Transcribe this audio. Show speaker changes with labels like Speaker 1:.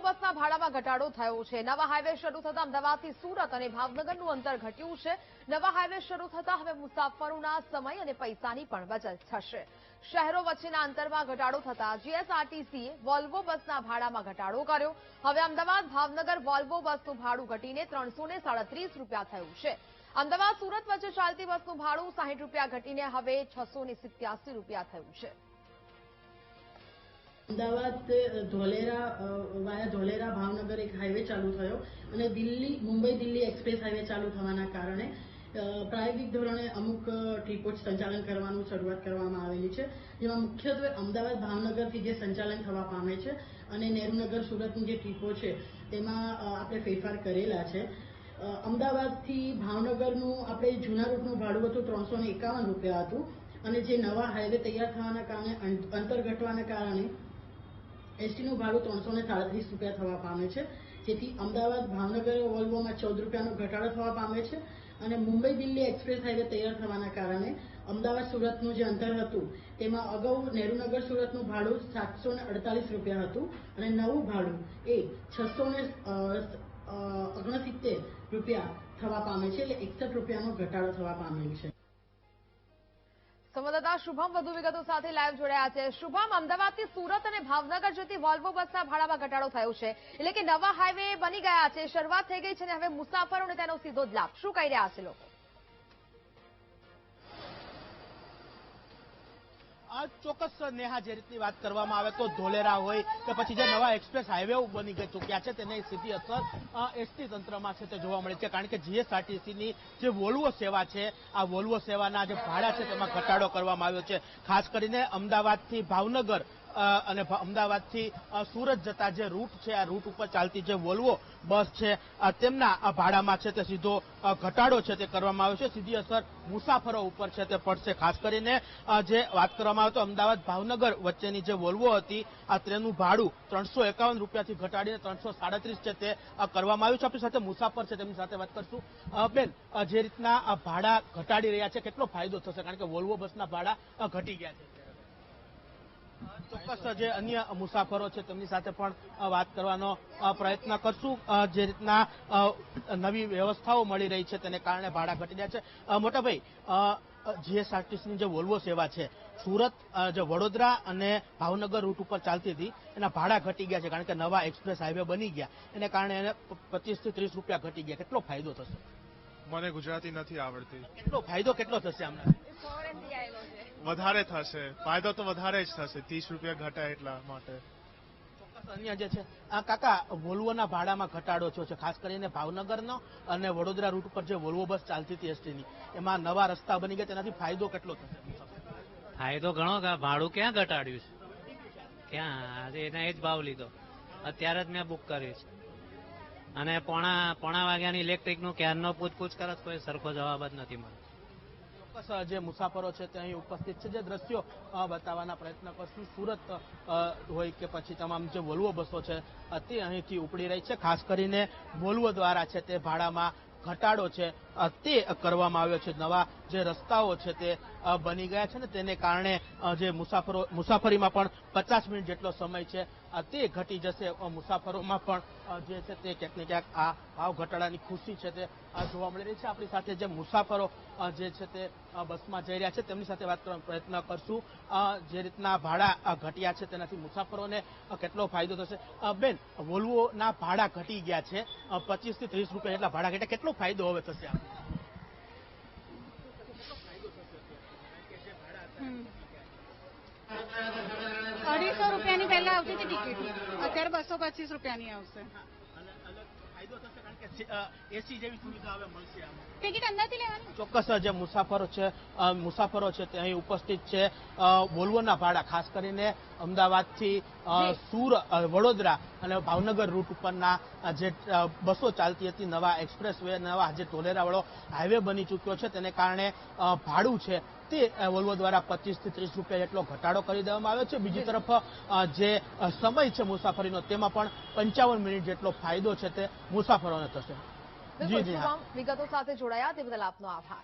Speaker 1: બસના ભાડામાં ઘટાડો થયો છે। નવા હાઈવે શરૂ થતા અમદાવાદથી સુરત અને ભાવનગરનું અંતર ઘટ્યું છે। નવા હાઈવે શરૂ થતા હવે મુસાફરોના સમય અને પૈસાની પણ બચત થશે। શહેરો વચ્ચેના અંતરમાં ઘટાડો થતા જીએસઆરટીસીએ વોલ્વો બસના ભાડામાં ઘટાડો કર્યો। હવે અમદાવાદ ભાવનગર વોલ્વો બસનું ભાડું ઘટીને 337 રૂપિયા થયું છે। અમદાવાદ સુરત વચ્ચે ચાલતી બસનું ભાડું 60 રૂપિયા ઘટીને હવે 687 રૂપિયા થયું છે।
Speaker 2: અમદાવાદ વાયા ધોલેરા ભાવનગર એક હાઈવે ચાલુ થયો અને મુંબઈ દિલ્હી એક્સપ્રેસ હાઈવે ચાલુ થવાના કારણે પ્રાયોગિક ધોરણે અમુક ટ્રીપો સંચાલન કરવાનું શરૂઆત કરવામાં આવેલી છે, જેમાં મુખ્યત્વે અમદાવાદ ભાવનગરથી જે સંચાલન થવા પામે છે અને નેરુનગર સુરતની જે ટ્રીપો છે તેમાં આપણે ફેરફાર કરેલા છે। અમદાવાદથી ભાવનગરનું આપણે જૂના રૂટનું ભાડું હતું 351 રૂપિયા હતું અને જે નવા હાઈવે તૈયાર થવાના કારણે અંતર ઘટવાના કારણે એસટીનું ભાડું 337 રૂપિયા થવા પામે છે, જેથી અમદાવાદ ભાવનગર વોલ્વોમાં 14 રૂપિયાનો ઘટાડો થવા પામે છે અને મુંબઈ દિલ્હી એક્સપ્રેસ હાઈવે તૈયાર થવાના કારણે અમદાવાદ સુરતનું જે અંતર હતું તેમાં અગાઉ નેરુનગર સુરતનું ભાડું 748 રૂપિયા હતું અને નવું ભાડું એ 669 રૂપિયા થવા પામે છે, એટલે 61 રૂપિયાનો ઘટાડો થવા પામેલ છે।
Speaker 1: સંવાદદાતા શુભમ વધુ વિગતો સાથે લાઈવ જોડાયા છે। શુભમ, અમદાવાદથી સુરત અને ભાવનગર જતી વોલ્વો બસના ભાડામાં ઘટાડો થયો છે, એટલે કે નવા હાઈવે બની ગયા છે, શરૂઆત થઈ ગઈ છે અને હવે મુસાફરોને તેનો સીધો જ લાભ। શું કહી રહ્યા છે લોકો?
Speaker 3: ચોક્કસ નેહા, જે રીતની વાત કરવામાં આવે તો ધોલેરા હોય કે પછી જે નવા એક્સપ્રેસ હાઈવે બની ચૂક્યા છે તેની સીધી અસર એસટી તંત્રમાં છે તે જોવા મળે છે, કારણ કે જીએસઆરટીસીની જે વોલ્વો સેવા છે આ વોલ્વો સેવાના જે ભાડા છે તેમાં ઘટાડો કરવામાં આવ્યો છે। ખાસ કરીને અમદાવાદથી ભાવનગર અને અમદાવાદથી સુરત જતા જે રૂટ છે આ રૂટ ઉપર ચાલતી જે વોલ્વો બસ છે તેમના ભાડામાં છે તે સીધો ઘટાડો છે તે કરવામાં આવ્યો છે। સીધી અસર મુસાફરો ઉપર છે તે પડશે। ખાસ કરીને જે વાત કરવામાં આવે તો અમદાવાદ ભાવનગર વચ્ચેની જે વોલ્વો હતી આ ટ્રેનનું ભાડું 351 રૂપિયાથી ઘટાડીને 337 છે તે કરવામાં આવ્યું છે। આપણી સાથે મુસાફર છે તેમની સાથે વાત કરશું। બેન, જે રીતના ભાડા ઘટાડી રહ્યા છે કેટલો ફાયદો થશે, કારણ કે વોલ્વો બસના ભાડા ઘટી ગયા છે? ચોક્કસ જે અન્ય મુસાફરો છે તેમની સાથે પણ વાત કરવાનો પ્રયત્ન કરશું। જે રીતના નવી વ્યવસ્થાઓ મળી રહી છે તેને કારણે ભાડા ઘટી રહ્યા છે। મોટાભાઈ, જીએસઆરટીસીની જે વોલ્વો સેવા છે સુરત, જે વડોદરા અને ભાવનગર રૂટ ઉપર ચાલતી હતી એના ભાડા ઘટી ગયા છે, કારણ કે નવા એક્સપ્રેસ હાઈવે બની ગયા એને કારણે એને 25 થી 30 રૂપિયા ઘટી ગયા। કેટલો ફાયદો થશે?
Speaker 4: મને ગુજરાતી નથી આવડતી।
Speaker 3: કેટલો થશે આમને?
Speaker 4: વધારે થશે, ફાયદો તો વધારે જ થશે, 30 રૂપિયા ઘટાય એટલા માટે।
Speaker 3: ચોક્કસ અન્ય જે છે કાકા, વોલ્વોના ભાડામાં ઘટાડો થયો છે, ખાસ કરીને ભાવનગરનો અને વડોદરા રૂટ ઉપર જે વોલ્વો બસ ચાલતી હતી એસટીની એમાં નવા રસ્તા બની ગયા, તેનાથી ફાયદો કેટલો થશે?
Speaker 5: ફાયદો ઘણો, ભાડું ક્યાં ઘટાડ્યું છે, ક્યાં એના એ જ ભાવ લીધો, અત્યારે જ મેં બુક કર્યું છે અને પોણા વાગ્યાની ઇલેક્ટ્રિકનું ક્યારનો પૂછપૂછ કરે કોઈ સરખો જવાબ જ નથી મળતો।
Speaker 3: જે મુસાફરો છે તે અહીં ઉપસ્થિત છે, જે દ્રશ્યો બતાવવાના પ્રયત્ન કરશું। સુરત હોય કે પછી તમામ જે વોલ્વો બસો છે તે અહીંથી ઉપડી રહી છે। ખાસ કરીને વોલ્વો દ્વારા છે તે ભાડામાં ઘટાડો છે તે કરવામાં આવ્યો છે। નવા જે રસ્તાઓ છે તે બની ગયા છે ને તેને કારણે જે મુસાફરીમાં પણ 50 મિનિટ જેટલો સમય છે તે ઘટી જશે। મુસાફરોમાં પણ જે છે તે ક્યાંક ને ક્યાંક આ ભાવ ઘટાડાની ખુશી છે તે જોવા મળી રહી છે। આપણી સાથે જે મુસાફરો જે છે તે બસમાં જઈ રહ્યા છે તેમની સાથે વાત કરવાનો પ્રયત્ન કરશું। જે રીતના ભાડા ઘટ્યા છે તેનાથી મુસાફરોને કેટલો ફાયદો થશે? બેન, વોલ્વોના ભાડા ઘટી ગયા છે, 25 થી 30 રૂપિયા જેટલા ભાડા ઘટ્યા, કેટલો ફાયદો હવે થશે?
Speaker 6: 250 રૂપિયાની પહેલા આવતી હતી ટિકિટ, અત્યારે 225 રૂપિયાની આવશે।
Speaker 3: એસી જેવી સુવિધા હવે મળશે?
Speaker 6: ટિકિટ અંદરથી લેવાની?
Speaker 3: ચોક્કસ જે મુસાફરો છે તે અહીં ઉપસ્થિત છે। વોલ્વોના ભાડા ખાસ કરીને અમદાવાદથી વડોદરા અને ભાવનગર રૂટ ઉપરના જે બસો ચાલતી હતી, નવા એક્સપ્રેસ વે, નવા જે ધોલેરાવાળો હાઈવે બની ચૂક્યો છે તેને કારણે ભાડું છે તે વોલ્વો દ્વારા 25 થી 30 રૂપિયા જેટલો ઘટાડો કરી દેવામાં આવ્યો છે। બીજી તરફ જે સમય છે મુસાફરીનો તેમાં પણ 55 મિનિટ જેટલો ફાયદો છે તે મુસાફરોને થશે।
Speaker 1: વિગતો સાથે જોડાયા તે બદલ આપનો આભાર।